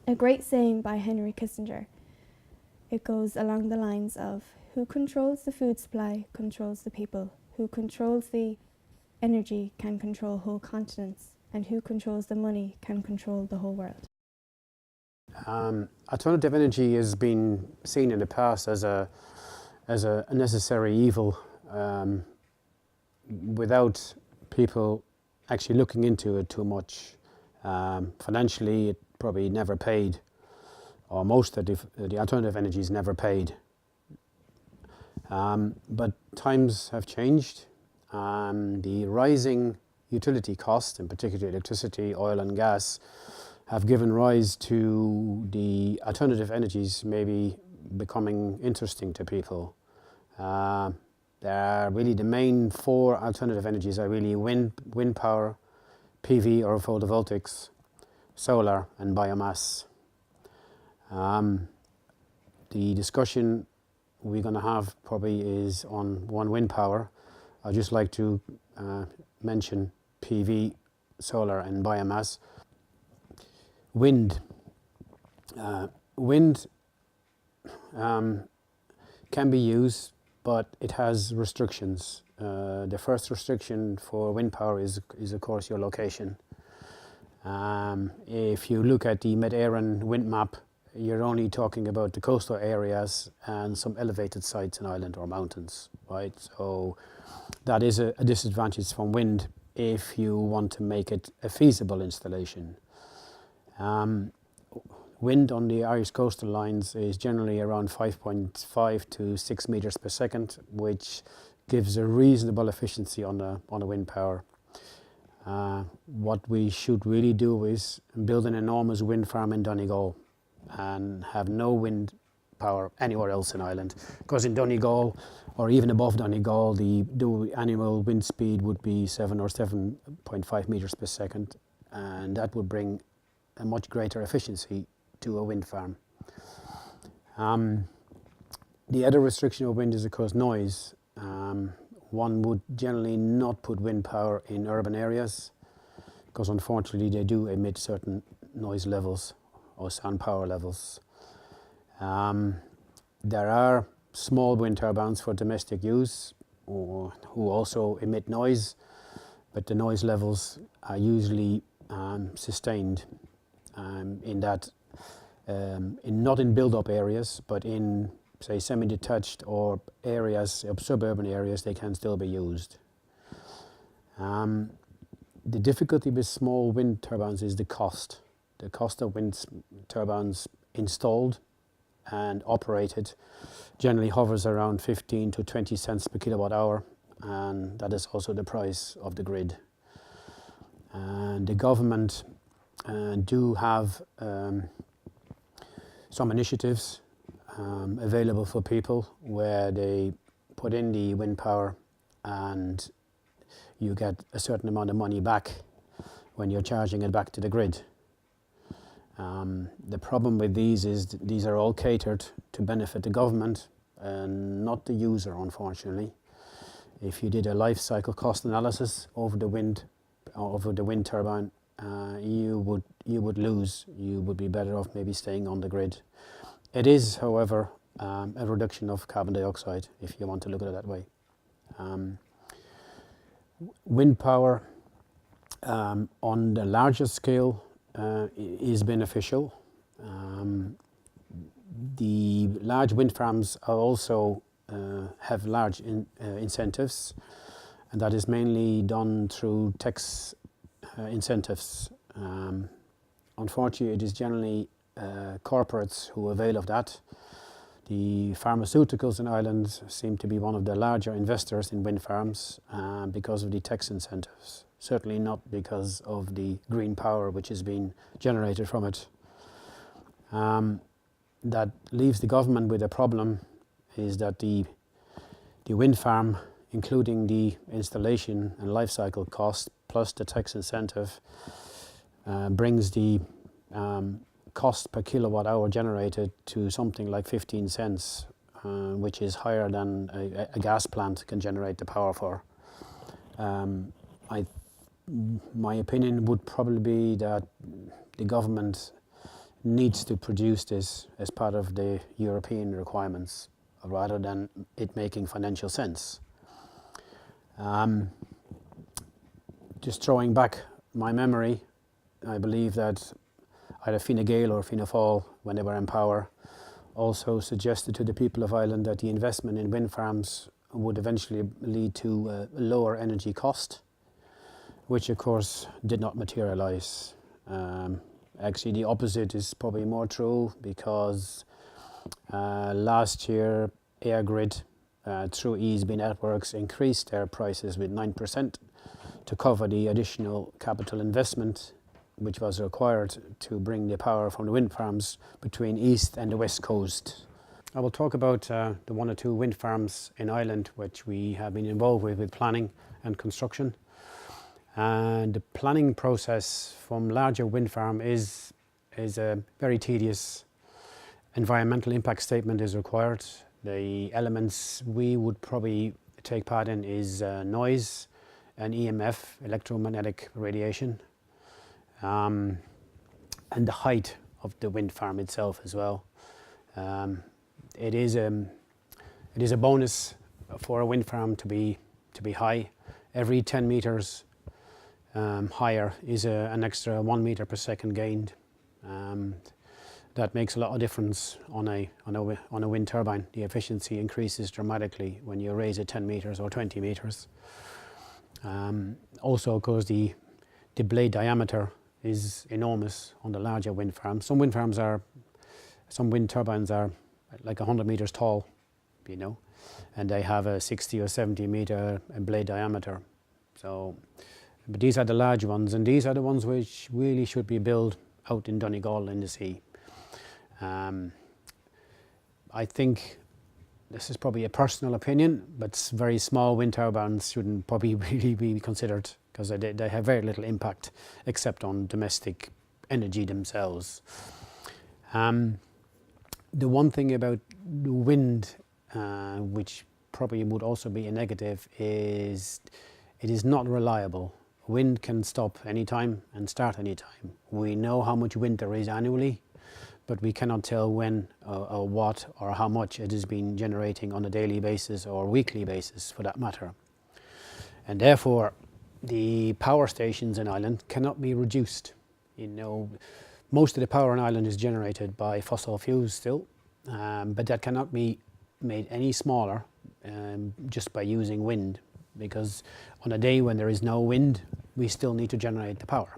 a great saying by Henry Kissinger. It goes along the lines of, who controls the food supply controls the people, who controls the energy can control whole continents, and who controls the money can control the whole world. Alternative energy has been seen in the past as a necessary evil without people actually looking into it too much. Financially, it probably never paid, or most of the alternative energies never paid. But times have changed. The rising utility costs, in particular electricity, oil and gas, have given rise to the alternative energies maybe becoming interesting to people. They're really the main four alternative energies are really wind power, PV or photovoltaics, solar and biomass. The discussion we're going to have probably is on wind power. I'd just like to mention PV, solar and biomass. Wind. Wind can be used, but it has restrictions. The first restriction for wind power is of course your location. If you look at the Mid-Éireann wind map, you're only talking about the coastal areas and some elevated sites in Ireland or mountains, right? So that is a disadvantage from wind if you want to make it a feasible installation. Wind on the Irish coastal lines is generally around 5.5 to 6 meters per second, which gives a reasonable efficiency on the wind power. What we should really do is build an enormous wind farm in Donegal and have no wind power anywhere else in Ireland, because in Donegal or even above Donegal the annual wind speed would be 7 or 7.5 meters per second, and that would bring a much greater efficiency to a wind farm. The other restriction of wind is of course noise. One would generally not put wind power in urban areas because unfortunately they do emit certain noise levels or sound power levels. There are small wind turbines for domestic use who also emit noise, but the noise levels are usually sustained not in build-up areas, but in say semi-detached or areas of suburban areas they can still be used. The difficulty with small wind turbines is the cost. The cost of wind turbines installed and operated generally hovers around 15 to 20 cents per kilowatt hour, and that is also the price of the grid. And the government do have some initiatives available for people where they put in the wind power and you get a certain amount of money back when you're charging it back to the grid. The problem with these is these are all catered to benefit the government and not the user, unfortunately. If you did a life cycle cost analysis over the wind turbine, you would lose. You would be better off maybe staying on the grid. It is, however, a reduction of carbon dioxide, if you want to look at it that way. Wind power on the larger scale is beneficial. The large wind farms are also have large incentives, and that is mainly done through tax incentives. Unfortunately, it is generally corporates who avail of that. The pharmaceuticals in Ireland seem to be one of the larger investors in wind farms because of the tax incentives. Certainly not because of the green power which is being generated from it. That leaves the government with a problem, is that the wind farm, including the installation and life cycle cost plus the tax incentive, brings the cost per kilowatt hour generated to something like 15 cents, which is higher than a gas plant can generate the power for. My opinion would probably be that the government needs to produce this as part of the European requirements rather than it making financial sense. Just throwing back my memory, I believe that either Fine Gael or Fianna Fáil, when they were in power, also suggested to the people of Ireland that the investment in wind farms would eventually lead to a lower energy cost, which of course did not materialise. Actually, the opposite is probably more true, because last year EirGrid through ESB Networks increased their prices with 9% to cover the additional capital investment which was required to bring the power from the wind farms between east and the west coast. I will talk about the 1 or 2 wind farms in Ireland which we have been involved with planning and construction. And the planning process from larger wind farm is a very tedious. Environmental impact statement is required. The elements we would probably take part in is noise and EMF, electromagnetic radiation, and the height of the wind farm itself as well. It is a bonus for a wind farm to be high. Every 10 meters higher is an extra 1 meter per second gained. That makes a lot of difference on a wind turbine. The efficiency increases dramatically when you raise it 10 meters or 20 meters. Also, because the blade diameter is enormous on the larger wind farms. Some wind turbines are like 100 meters tall, you know, and they have a 60 or 70 meter blade diameter. So, but these are the large ones, and these are the ones which really should be built out in Donegal in the sea. I think this is probably a personal opinion, but very small wind turbines shouldn't probably really be considered, because they have very little impact except on domestic energy themselves. The one thing about wind, which probably would also be a negative, is it is not reliable. Wind can stop anytime and start anytime. We know how much wind there is annually, but we cannot tell when or what or how much it has been generating on a daily basis or weekly basis for that matter. And therefore, the power stations in Ireland cannot be reduced. You know, most of the power in Ireland is generated by fossil fuels still, but that cannot be made any smaller just by using wind, because on a day when there is no wind, we still need to generate the power.